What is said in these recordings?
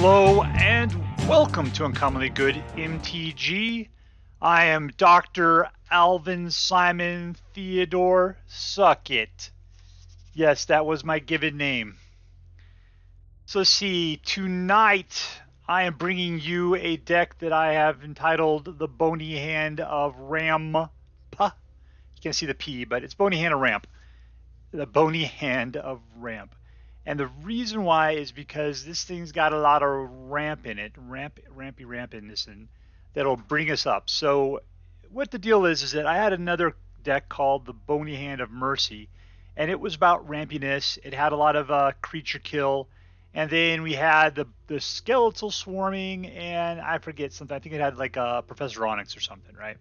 Hello and welcome to Uncommonly Good MTG. I am Dr. Alvin Simon Theodore Suckett. Yes, that was my given name. So see, tonight I am bringing you a deck that I have entitled the Boney Hand of Ramp. You can't see the P, but it's Boney Hand of Ramp. The Boney Hand of Ramp. And the reason why is because this thing's got a lot of ramp in it, rampiness, and that'll bring us up. So what the deal is that I had another deck called the Boney Hand of Mercy, and it was about rampiness. It had a lot of creature kill, and then we had the Skeletal Swarming, and I forget something. I think it had like a Professor Onyx or something, right?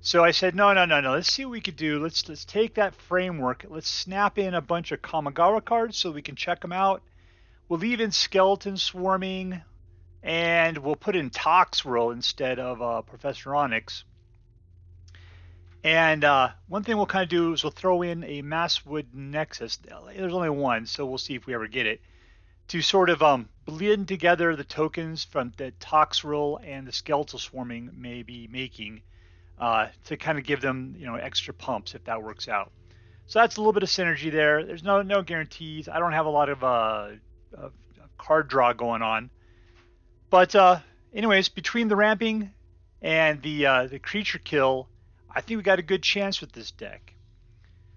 So I said, no. Let's see what we could do. Let's take that framework. Let's snap in a bunch of Kamigawa cards so we can check them out. We'll leave in Skeleton Swarming, and we'll put in Toxrill instead of Professor Onyx. And one thing we'll kind of do is we'll throw in a Maskwood Nexus. There's only one, so we'll see if we ever get it. To sort of blend together the tokens from the Toxrill and the Skeletal Swarming may be making. To kind of give them, extra pumps if that works out. So that's a little bit of synergy there. There's no guarantees. I don't have a lot of card draw going on. But anyways, between the ramping and the creature kill, I think we got a good chance with this deck.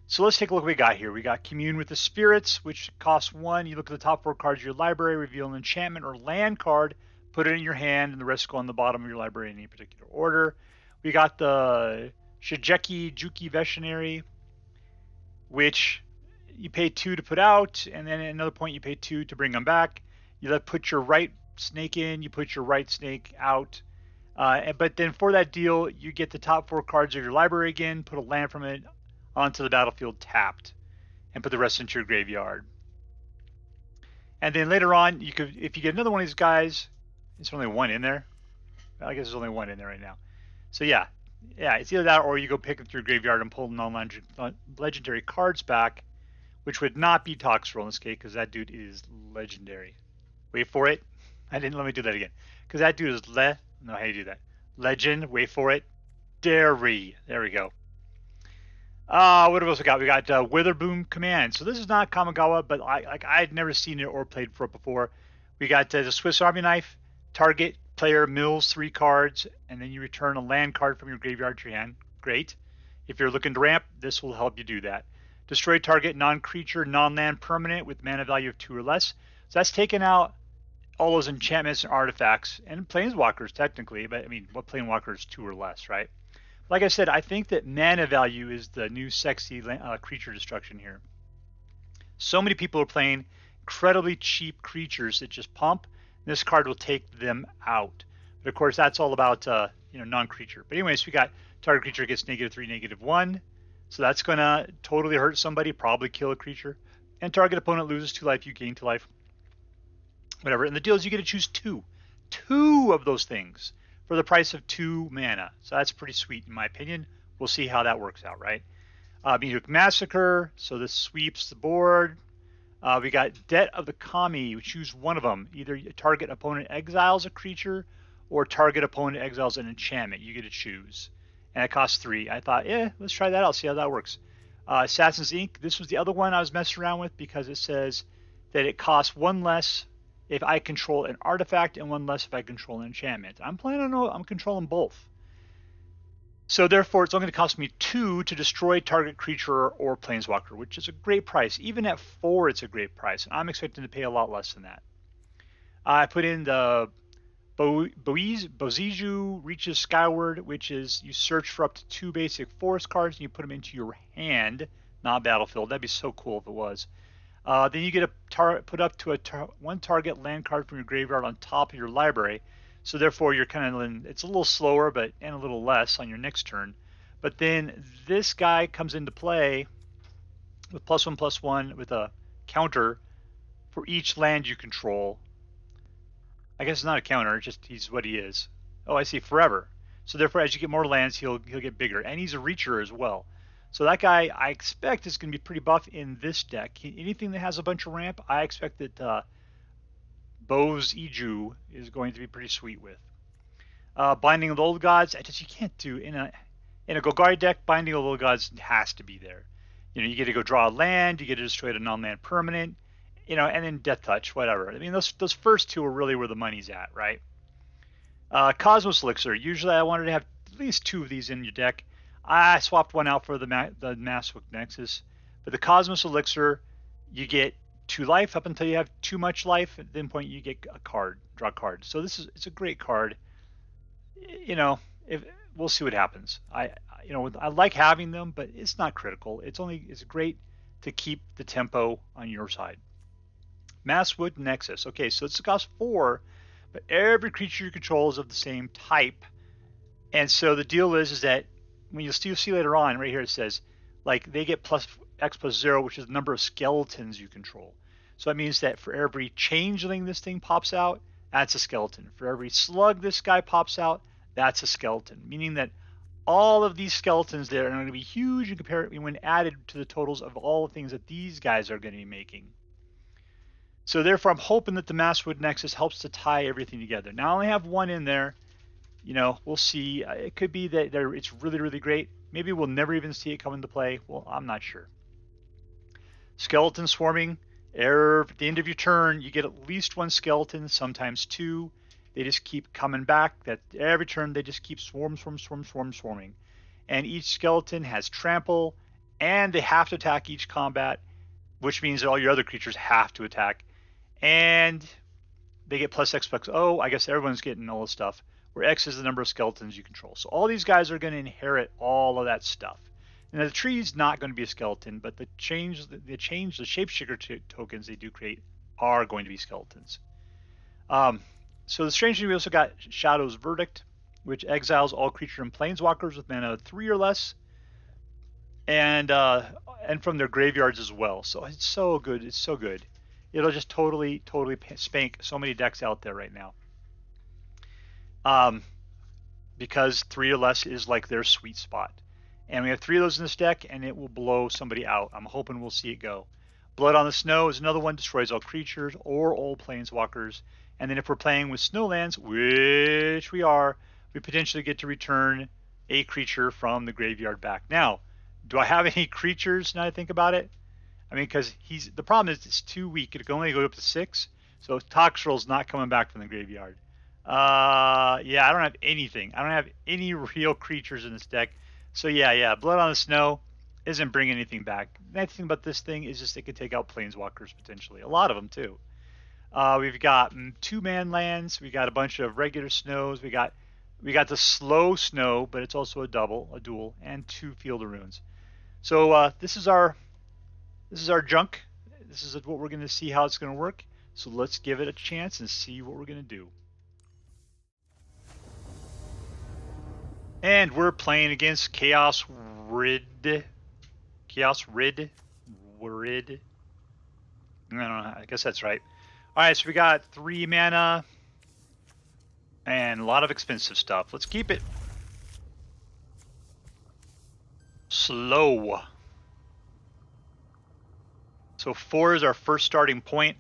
So let's take a look what we got here. We got Commune with the Spirits, which costs 1. You look at the top 4 cards of your library, reveal an enchantment or land card, put it in your hand, and the rest go on the bottom of your library in any particular order. We got the Shigeki Jukai Visionary, which you pay 2 to put out, and then at another point you pay 2 to bring them back. You put your right snake in, you put your right snake out. But then for that deal, you get the top 4 cards of your library again, put a land from it onto the battlefield tapped, and put the rest into your graveyard. And then later on, if you get another one of these guys, there's only one in there. I guess there's only one in there right now. So yeah, it's either that or you go pick them through graveyard and pull non-legendary cards back, which would not be Toxrill in this case because that dude is legendary. Wait for it. Let me do that again. Because that dude is how do you do that? Legend, wait for it. There we go. What else we got? We got Witherbloom Command. So this is not Kamigawa, but I had never seen it or played for it before. We got the Swiss Army Knife. Target player mills 3 cards, and then you return a land card from your graveyard to your hand. Great. If you're looking to ramp, this will help you do that. Destroy target non-creature, non-land permanent with mana value of 2 or less. So that's taking out all those enchantments and artifacts, and planeswalkers technically, but I mean, what planeswalker is 2 or less, right? Like I said, I think that mana value is the new sexy creature destruction here. So many people are playing incredibly cheap creatures that just pump. This card will take them out. But of course, that's all about non-creature. But anyways, we got target creature gets -3, -1. So that's going to totally hurt somebody, probably kill a creature. And target opponent loses 2 life, you gain 2 life. Whatever. And the deal is you get to choose 2. 2 of those things for the price of 2 mana. So that's pretty sweet in my opinion. We'll see how that works out, right? Meathook Massacre. So this sweeps the board. We got Debt of the Kami. We choose one of them. Either target opponent exiles a creature or target opponent exiles an enchantment. You get to choose. And it costs 3. I thought, let's try that out, see how that works. Assassin's Ink. This was the other one I was messing around with because it says that it costs 1 less if I control an artifact and 1 less if I control an enchantment. I'm controlling both. So therefore, it's only going to cost me 2 to destroy target creature or planeswalker, which is a great price. Even at 4, it's a great price. And I'm expecting to pay a lot less than that. I put in the Boseiju reaches Skyward, which is you search for up to 2 basic forest cards and you put them into your hand, not battlefield. That'd be so cool if it was. Then you get to put up to 1 target land card from your graveyard on top of your library. So therefore, you're it's a little slower, and a little less on your next turn. But then this guy comes into play with +1/+1 with a counter for each land you control. I guess it's not a counter; it's just he's what he is. Oh, I see, forever. So therefore, as you get more lands, he'll get bigger, and he's a reacher as well. So that guy, I expect, is going to be pretty buff in this deck. Anything that has a bunch of ramp, I expect that Boseiju is going to be pretty sweet with. Binding of the Old Gods, you can't do in a Golgari deck. Binding of the Old Gods has to be there. You get to go draw a land, you get to destroy a non-land permanent, and then Death Touch, whatever. I mean, those first two are really where the money's at, right? Cosmos Elixir. Usually, I wanted to have at least 2 of these in your deck. I swapped one out for the Maskwood Nexus, but the Cosmos Elixir, you get 2 life up until you have too much life. At that point, you get a card, draw a card. So it's a great card. If we'll see what happens. I like having them, but it's not critical. It's great to keep the tempo on your side. Maskwood Nexus. Okay, so it's cost 4, but every creature you control is of the same type. And so the deal is that when you'll see later on, right here it says, like, they get +X+0, which is the number of skeletons you control. So that means that for every changeling this thing pops out, that's a skeleton. For every slug this guy pops out, that's a skeleton. Meaning that all of these skeletons there are going to be huge when added to the totals of all the things that these guys are going to be making. So therefore, I'm hoping that the Maskwood Nexus helps to tie everything together. Now I only have 1 in there. We'll see. It could be that it's really, really great. Maybe we'll never even see it come into play. Well, I'm not sure. Skeletal Swarming. At the end of your turn, you get at least 1 skeleton, sometimes 2. They just keep coming back. That every turn they just keep swarming. And each skeleton has trample, and they have to attack each combat, which means that all your other creatures have to attack. And they get +X+0. I guess everyone's getting all this stuff, where X is the number of skeletons you control. So all these guys are going to inherit all of that stuff. And the tree's not going to be a skeleton, but the shapeshifter tokens they do create are going to be skeletons. So the strange thing, we also got Shadow's Verdict, which exiles all creature and planeswalkers with mana 3 or less, and from their graveyards as well. So it's so good. It's so good. It'll just totally spank so many decks out there right now. Because 3 or less is like their sweet spot. And we have 3 of those in this deck, and it will blow somebody out. I'm hoping we'll see it go. Blood on the Snow is another one, destroys all creatures or all planeswalkers. And then if we're playing with snowlands, which we are, we potentially get to return a creature from the graveyard back. Now, do I have any creatures now I think about it? I mean, because the problem is it's too weak. It can only go up to 6. So Toxrill's not coming back from the graveyard. Yeah, I don't have anything. I don't have any real creatures in this deck. So yeah, Blood on the Snow isn't bringing anything back. The nice thing about this thing is just it can take out planeswalkers potentially. A lot of them too. We've got 2-man lands. We got a bunch of regular snows. We got the slow snow, but it's also a dual, and 2 Field of Runes. So this is our junk. This is what we're going to see how it's going to work. So let's give it a chance and see what we're going to do. And we're playing against chaoswrid. I don't know. I guess that's right. All right, so we got 3 mana and a lot of expensive stuff. Let's keep it slow. So 4 is our first starting point.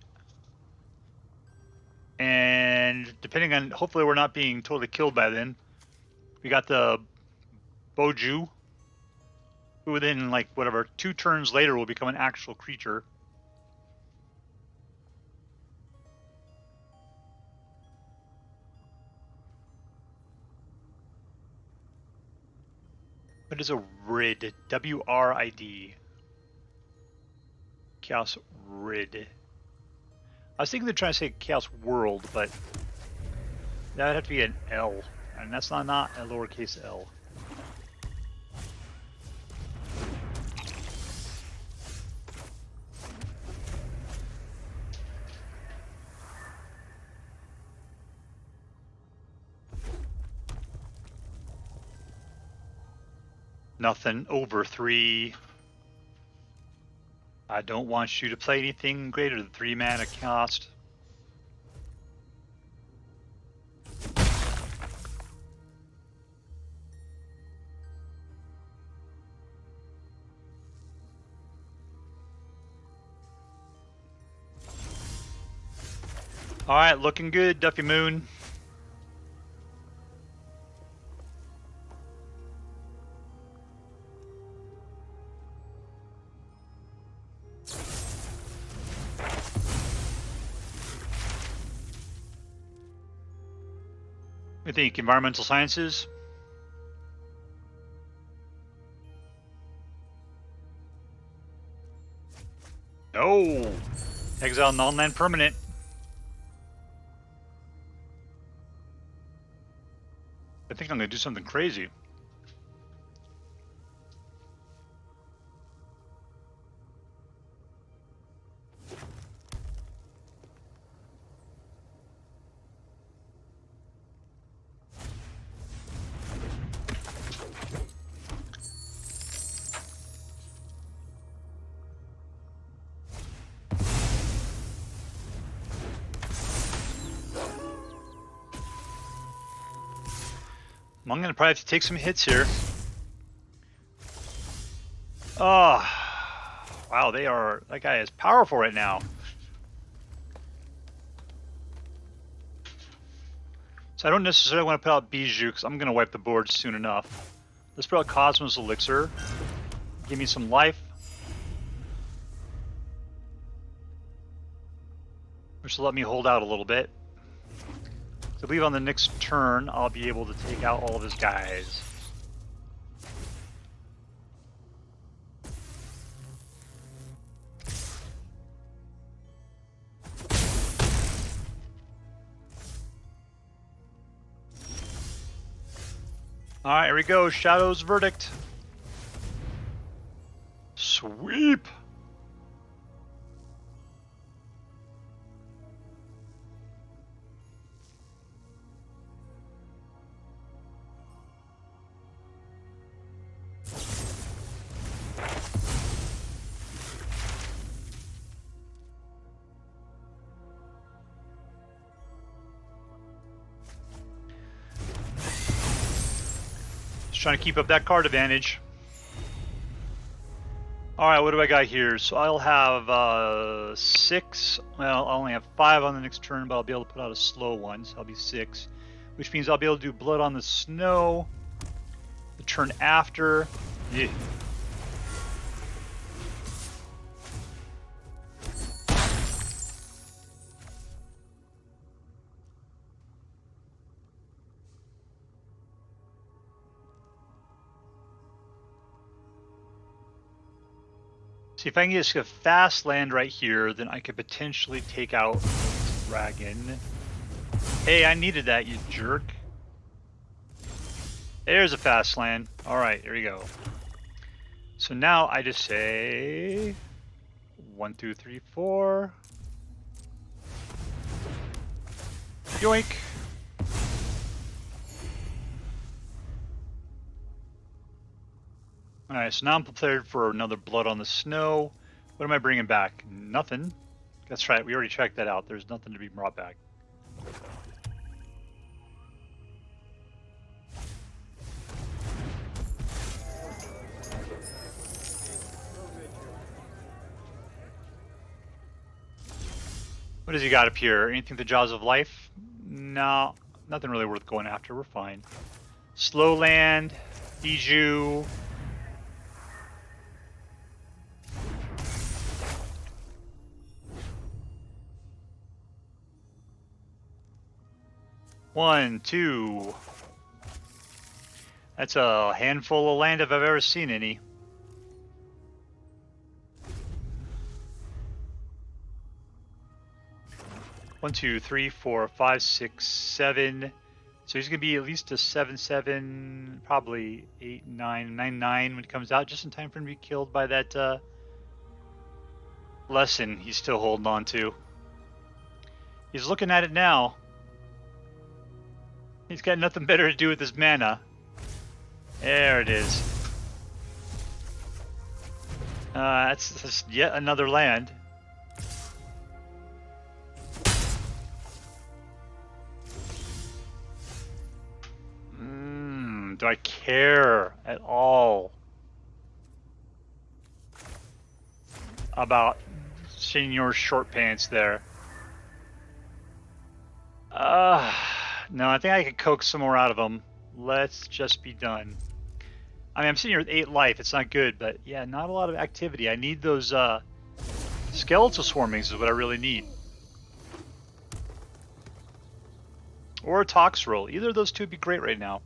And depending on, hopefully we're not being totally killed by then. We got the Boseiju, who within 2 turns later will become an actual creature. What is a Wrid? W-R-I-D. chaoswrid. I was thinking they're trying to say Chaos World, but that would have to be an L, and that's not a lowercase L. Nothing over 3. I don't want you to play anything greater than 3 mana cost. All right, looking good, Duffy Moon. I think environmental sciences. No. Exile non-land permanent. I think I'm gonna do something crazy. I'm gonna probably have to take some hits here. Oh, wow, that guy is powerful right now. So I don't necessarily want to put out Boseiju because I'm gonna wipe the board soon enough. Let's put out Cosmos Elixir. Give me some life. Which will let me hold out a little bit. So I believe on the next turn, I'll be able to take out all of his guys. Alright, here we go. Shadow's Verdict. Sweep! Just trying to keep up that card advantage. Alright, what do I got here? So I'll have 6. Well, I'll only have 5 on the next turn, but I'll be able to put out a slow one, so I'll be 6. Which means I'll be able to do Blood on the Snow the turn after. Yeah. See, if I can get a fast land right here, then I could potentially take out Dragon. Hey, I needed that, you jerk. There's a fast land. Alright, here we go. So now I just say 1, 2, 3, 4. Yoink. Alright, so now I'm prepared for another Blood on the Snow. What am I bringing back? Nothing. That's right, we already checked that out. There's nothing to be brought back. What does he got up here? Anything the Jaws of Life? No, nothing really worth going after. We're fine. Slow land, Boseiju. One, two. That's a handful of land if I've ever seen any. One, two, three, four, five, six, 7. So he's gonna be at least a 7/7, probably 8/9, 9/9 when it comes out, just in time for him to be killed by that lesson he's still holding on to. He's looking at it now. He's got nothing better to do with his mana. There it is. That's yet another land. Do I care at all about Senior Short Pants there? No, I think I could coax some more out of them. Let's just be done. I mean, I'm sitting here with 8 life. It's not good, but yeah, not a lot of activity. I need those Skeletal Swarmings is what I really need. Or a Toxrill. Either of those two would be great right now.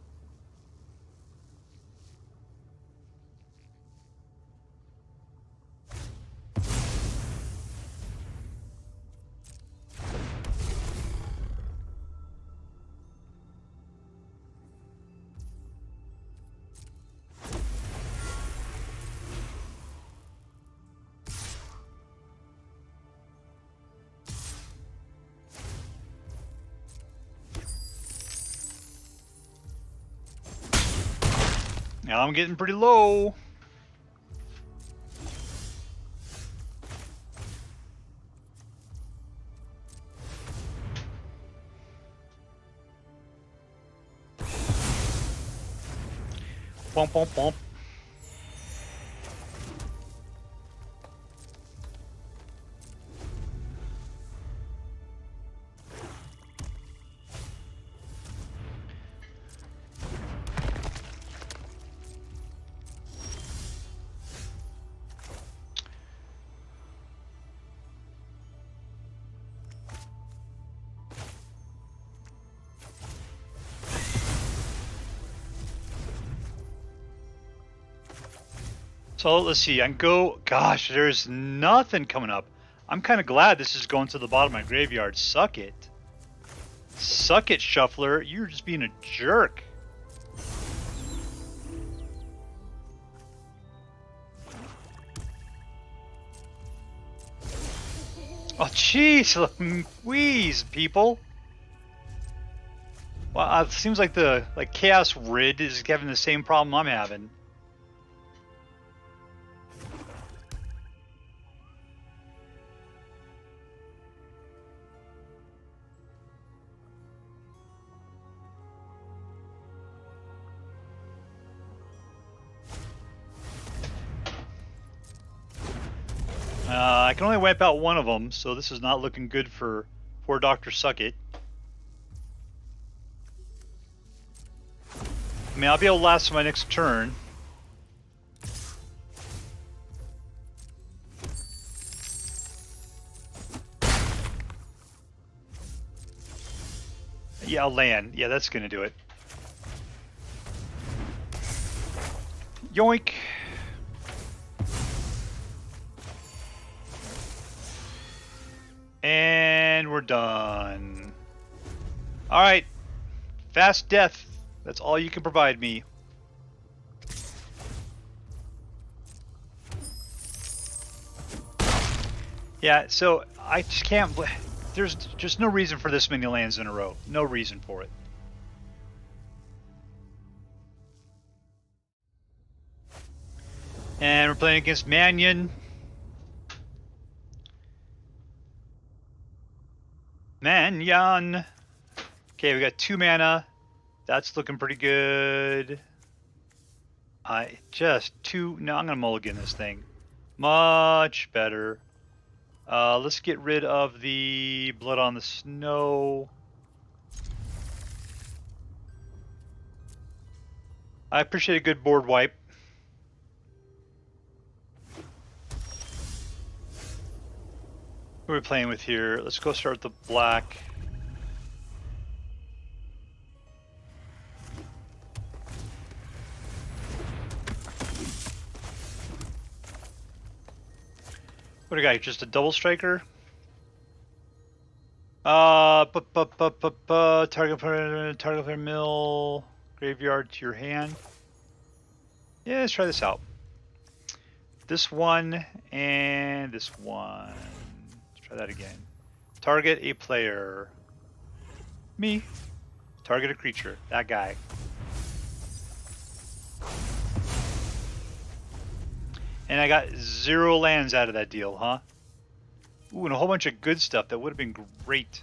Now I'm getting pretty low. Bump, bump, bump. So let's see, I can go, gosh, there's nothing coming up. I'm kind of glad this is going to the bottom of my graveyard. Suck it. Suck it, Shuffler. You're just being a jerk. Oh, jeez, wheeze, people. Well, it seems like the chaoswrid is having the same problem I'm having. I can only wipe out one of them, so this is not looking good for poor Dr. Suckit. I mean, I'll be able to last my next turn. Yeah, I'll land. Yeah, that's gonna do it. Yoink! And we're done. Alright. Fast death. That's all you can provide me. Yeah, so I just can't... There's just no reason for this many lands in a row. No reason for it. And we're playing against Manyon. Manyon. Okay, we got 2 mana. That's looking pretty good. No, I'm gonna mulligan this thing. Much better. Let's get rid of the Blood on the Snow. I appreciate a good board wipe. What are we playing with here? Let's go start with the black. What do we got? Just a double striker? Target player mill, graveyard to your hand. Yeah, let's try this out. This one and this one. Let's try that again. Target a player. Me. Target a creature. That guy. And I got 0 lands out of that deal, huh? Ooh, and a whole bunch of good stuff. That would have been great.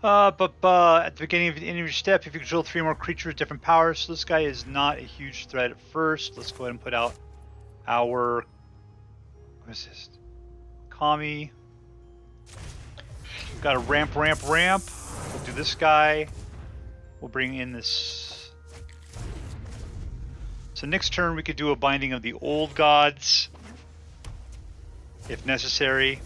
At the beginning of any of your step, if you control 3 more creatures with different powers, so this guy is not a huge threat at first. Let's go ahead and put out our, what is this? Kami. Got a ramp. We'll do this guy. We'll bring in this. So next turn we could do a binding of the old gods, if necessary.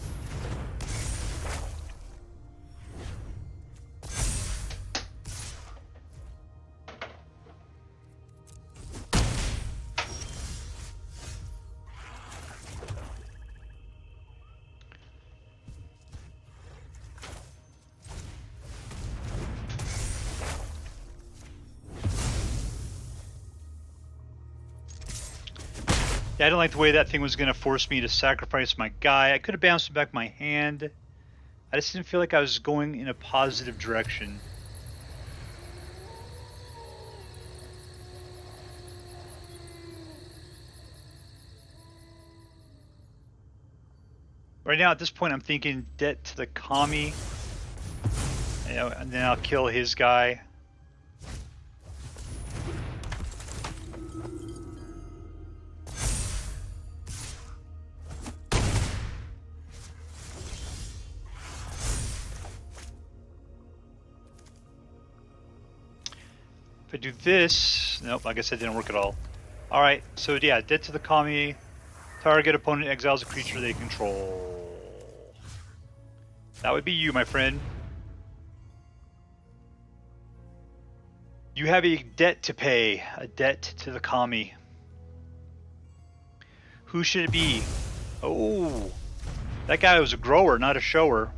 Yeah, I didn't like the way that thing was going to force me to sacrifice my guy. I could have bounced back my hand. I just didn't feel like I was going in a positive direction. Right now, at this point, I'm thinking debt to the Kami. You know, and then I'll kill his guy. If I do this, nope, like I said, didn't work at all. Alright, so yeah, dead to the Kami. Target opponent exiles a creature they control. That would be you, my friend. You have a debt to pay, a debt to the Kami. Who should it be? Oh, that guy was a grower, not a shower.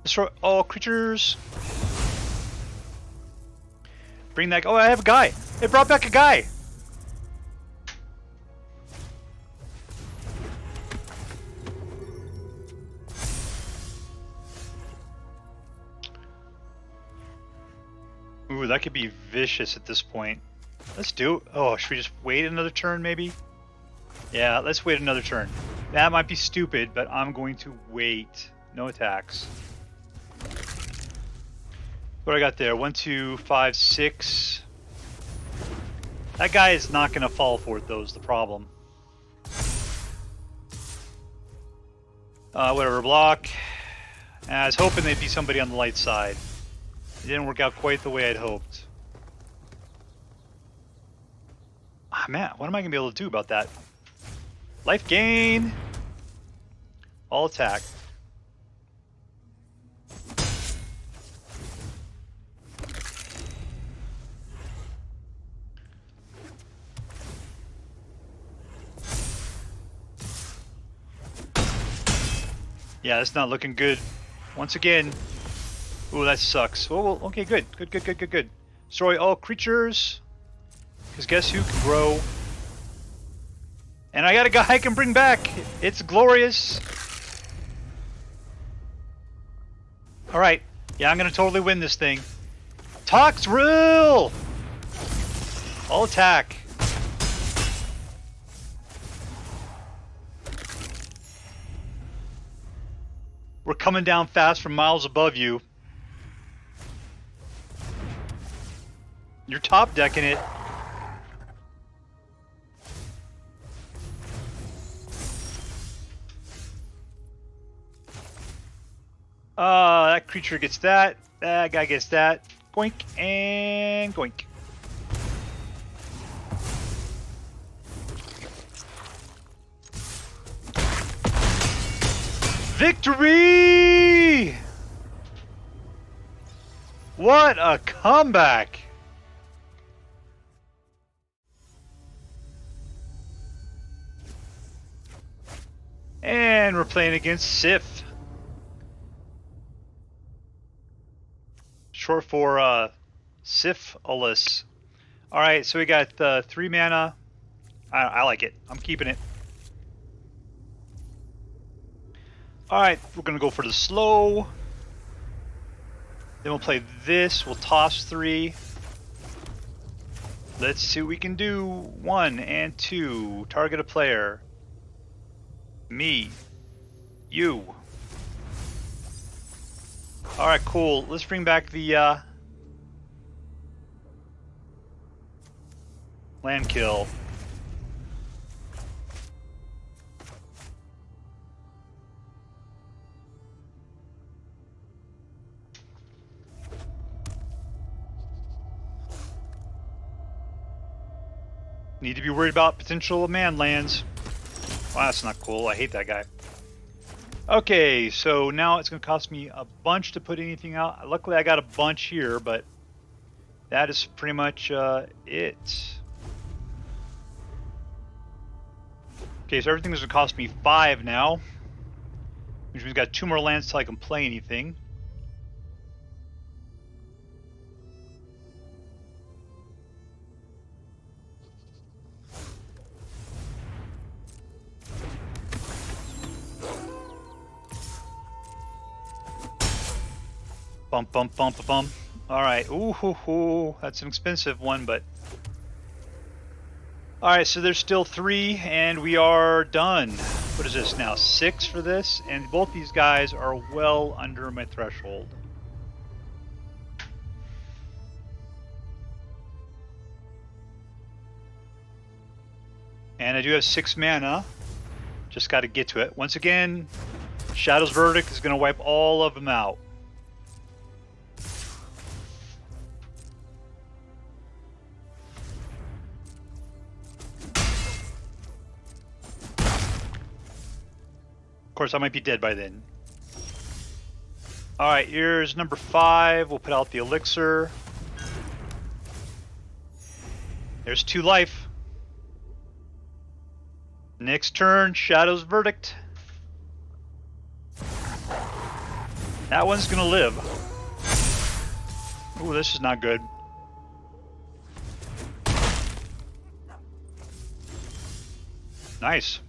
Destroy all creatures. Bring that. Oh, I have a guy. It brought back a guy. Ooh, that could be vicious at this point. Let's do it. Oh, should we just wait another turn, maybe? Yeah, let's wait another turn. That might be stupid, but I'm going to wait. No attacks. What do I got there? 1, 2, 5, 6. That guy is not going to fall for it, though, is the problem. Whatever, block. I was hoping they'd be somebody on the light side. It didn't work out quite the way I'd hoped. Ah, man, what am I going to be able to do about that? Life gain! All attack. Yeah, that's not looking good. Once again. Ooh, that sucks. Oh, well, okay, good. Good. Destroy all creatures. Because guess who can grow? And I got a guy I can bring back. It's glorious. Alright. Yeah, I'm going to totally win this thing. Toxrill! All attack. We're coming down fast from miles above you. You're top decking it. That creature gets that. That guy gets that. Goink and goink. Victory! What a comeback! And we're playing against Syph. Short for Syph. Alright, so we got 3 mana. I like it. I'm keeping it. Alright, we're gonna go for the slow. Then we'll play this. We'll toss 3. Let's see what we can do. 1 and 2. Target a player. Me. You. Alright, cool. Let's bring back the land kill. Need to be worried about potential man lands. Wow, that's not cool. I hate that guy. Okay, so now it's going to cost me a bunch to put anything out. Luckily, I got a bunch here, but that is pretty much it. Okay, so everything is going to cost me 5 now, which means I've got 2 more lands till I can play anything. Bump, bump, bump, bump. Alright, ooh, that's an expensive one, but... Alright, so there's still 3, and we are done. What is this now? 6 for this? And both these guys are well under my threshold. And I do have 6 mana. Just got to get to it. Once again, Shadow's Verdict is going to wipe all of them out. Of course, I might be dead by then. Alright, here's number 5. We'll put out the Elixir. There's 2 life. Next turn, Shadow's Verdict. That one's gonna live. Ooh, this is not good. Nice.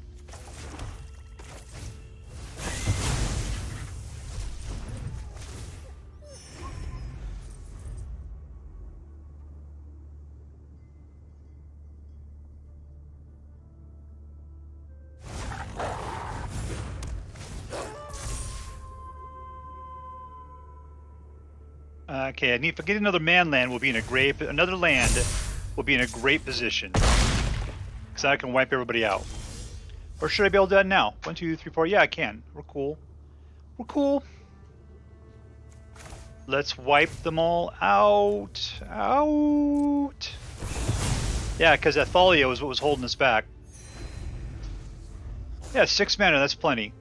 Okay, if I get another man land, we'll be in a great position. Because I can wipe everybody out. Or should I be able to do that now? 1, 2, 3, 4. Yeah, I can. We're cool. We're cool. Let's wipe them all out. Out. Yeah, because Athalia was what was holding us back. Yeah, 6 mana. That's plenty.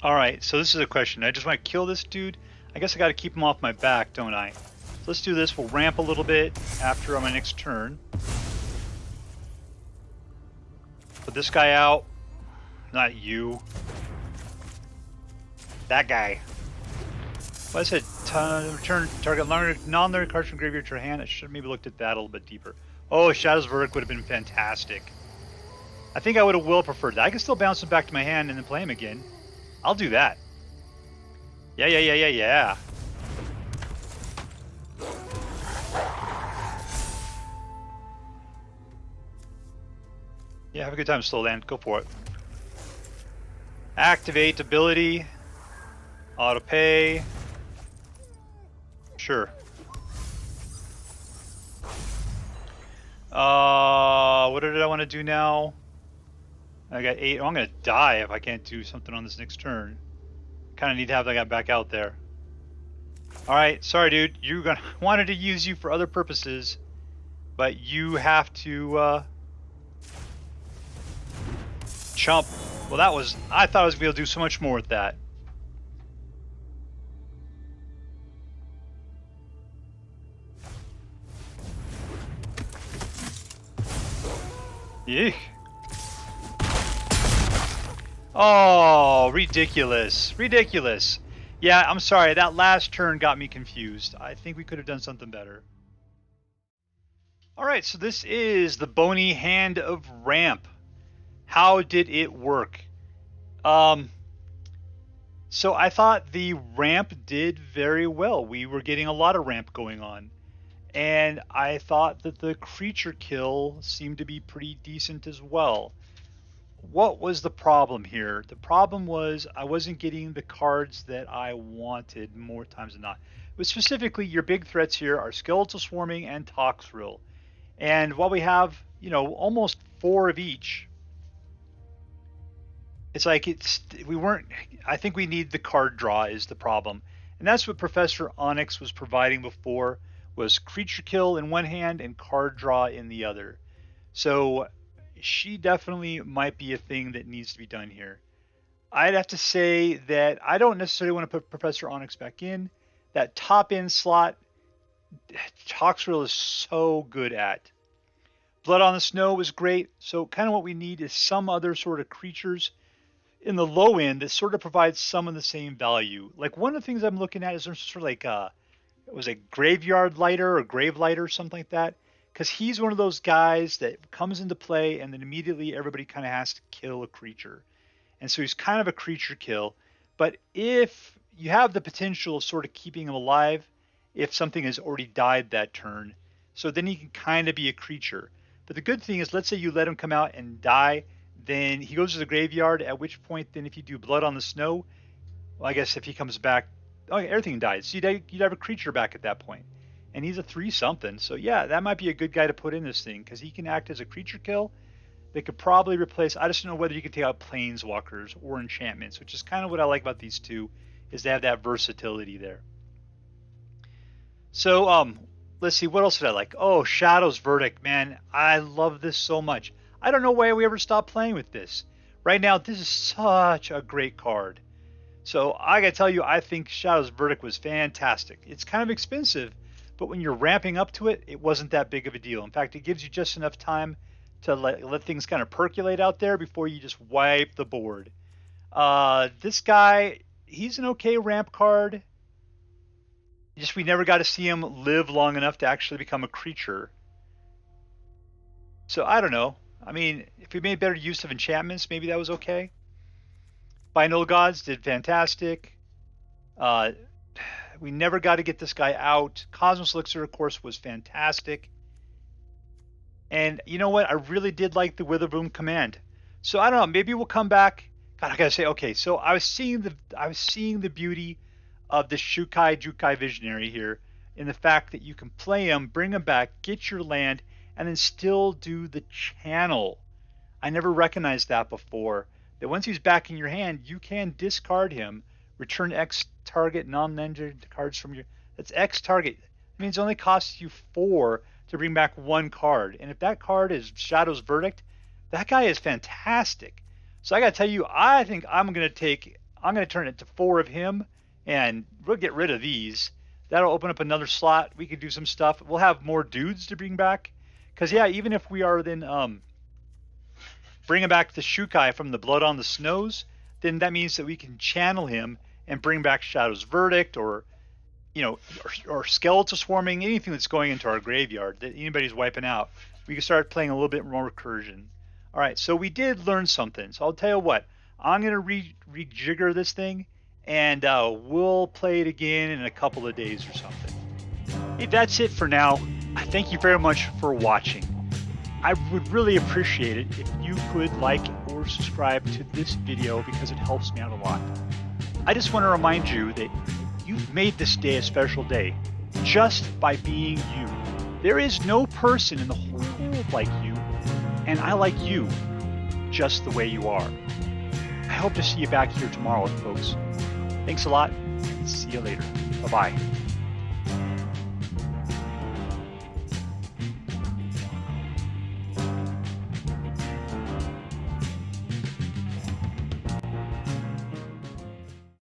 Alright, so this is a question. I just want to kill this dude. I guess I got to keep him off my back, don't I? So let's do this. We'll ramp a little bit after on my next turn. Put this guy out. Not you. That guy. Well, I said return target non-learned cards from graveyard to your hand. I should have maybe looked at that a little bit deeper. Oh, Shadow's Verdict would have been fantastic. I think I would have well preferred that. I can still bounce him back to my hand and then play him again. I'll do that. Yeah. Yeah, have a good time, slow land. Go for it. Activate ability. Auto pay. Sure. What did I want to do now? I got 8. Oh, I'm going to die if I can't do something on this next turn. Kind of need to have that guy back out there. Alright, sorry dude. Wanted to use you for other purposes. But you have to chump. Well, I thought I was going to be able to do so much more with that. Yeek. Oh, ridiculous. Ridiculous. Yeah, I'm sorry. That last turn got me confused. I think we could have done something better. All right, so this is the Boney Hand of Ramp. How did it work? So I thought the ramp did very well. We were getting a lot of ramp going on. And I thought that the creature kill seemed to be pretty decent as well. What was the problem here? The problem was I wasn't getting the cards that I wanted more times than not. But specifically, your big threats here are Skeletal Swarming and Toxrill. And while we have, almost 4 of each, it's like I think we need the card draw is the problem. And that's what Professor Onyx was providing before, was creature kill in one hand and card draw in the other. So she definitely might be a thing that needs to be done here. I'd have to say that I don't necessarily want to put Professor Onyx back in. That top end slot, Toxrill is so good at. Blood on the Snow was great. So kind of what we need is some other sort of creatures in the low end that sort of provides some of the same value. Like one of the things I'm looking at is sort of like it was a Graveyard Lighter or Grave Lighter, something like that. Because he's one of those guys that comes into play and then immediately everybody kind of has to kill a creature. And so he's kind of a creature kill. But if you have the potential of sort of keeping him alive, if something has already died that turn, so then he can kind of be a creature. But the good thing is, let's say you let him come out and die, then he goes to the graveyard, at which point then if you do Blood on the Snow, well, I guess if he comes back, everything dies. So you'd have a creature back at that point. And he's a 3-something. So yeah, that might be a good guy to put in this thing, because he can act as a creature kill. They could probably replace, I just don't know whether you could take out planeswalkers or enchantments, which is kind of what I like about these two, is they have that versatility there. So let's see, what else did I like? Oh, Shadow's Verdict, man, I love this so much. I don't know why we ever stopped playing with this. Right now, this is such a great card. So I gotta tell you, I think Shadow's Verdict was fantastic. It's kind of expensive, but when you're ramping up to it, it wasn't that big of a deal. In fact, it gives you just enough time to let things kind of percolate out there before you just wipe the board. This guy, he's an okay ramp card. Just we never got to see him live long enough to actually become a creature. So I don't know. I mean, if we made better use of enchantments, maybe that was okay. Binaural Gods did fantastic. We never got to get this guy out. Cosmos Elixir, of course, was fantastic. And you know what? I really did like the Witherbloom Command. So I don't know. Maybe we'll come back. God, I gotta say, okay. So I was seeing the beauty of the Jukai Visionary here, in the fact that you can play him, bring him back, get your land, and then still do the channel. I never recognized that before. That once he's back in your hand, you can discard him, return X target non-land cards from your. That's X target. It means it only costs you 4 to bring back 1 card. And if that card is Shadow's Verdict, that guy is fantastic. So I gotta tell you, I think I'm gonna turn it to 4 of him, and we'll get rid of these. That'll open up another slot. We could do some stuff. We'll have more dudes to bring back. Because yeah, even if we are then bringing back the Jukai from the Blood on the Snows, then that means that we can channel him and bring back Shadow's Verdict, or or Skeletal Swarming, anything that's going into our graveyard that anybody's wiping out. We can start playing a little bit more recursion. All right, so we did learn something. So I'll tell you what, I'm going to rejigger this thing, and we'll play it again in a couple of days or something. Hey, that's it for now. I thank you very much for watching. I would really appreciate it if you could like or subscribe to this video, because it helps me out a lot. I just want to remind you that you've made this day a special day just by being you. There is no person in the whole world like you, and I like you just the way you are. I hope to see you back here tomorrow, folks. Thanks a lot, and see you later. Bye-bye.